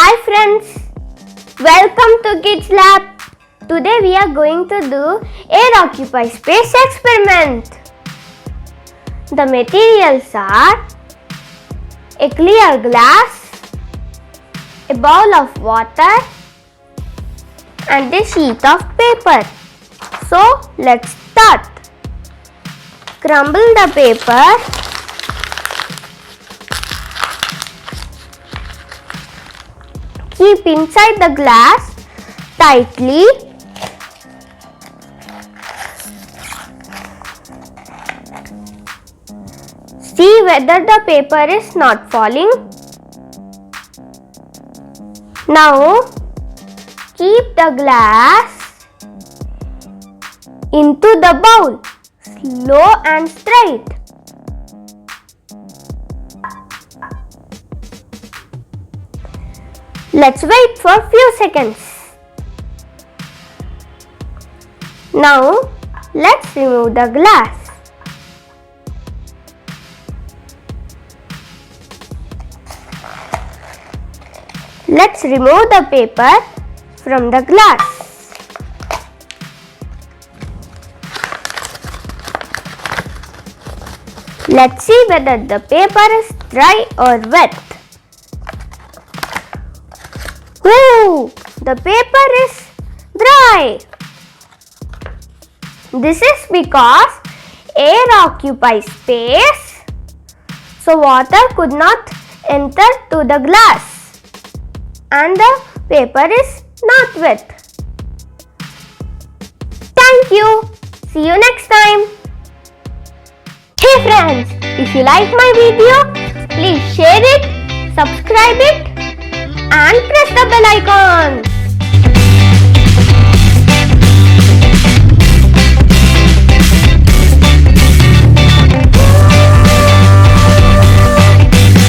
Hi friends, welcome to Kids Lab. Today we are going to do Air Occupy Space experiment. The materials are a clear glass, a bowl of water and a sheet of paper. So let's start. Crumble the paper. Keep inside the glass tightly. See whether the paper is not falling. Now keep the glass into the bowl, slow and straight. Let's wait for a few seconds. Now, let's remove the glass. Let's remove the paper from the glass. Let's see whether the paper is dry or wet. Ooh, the paper is dry. This is because air occupies space, so water could not enter to the glass and the paper is not wet. Thank you. See you next time. Hey friends, if you like my video, please share it, subscribe it and press the bell icon.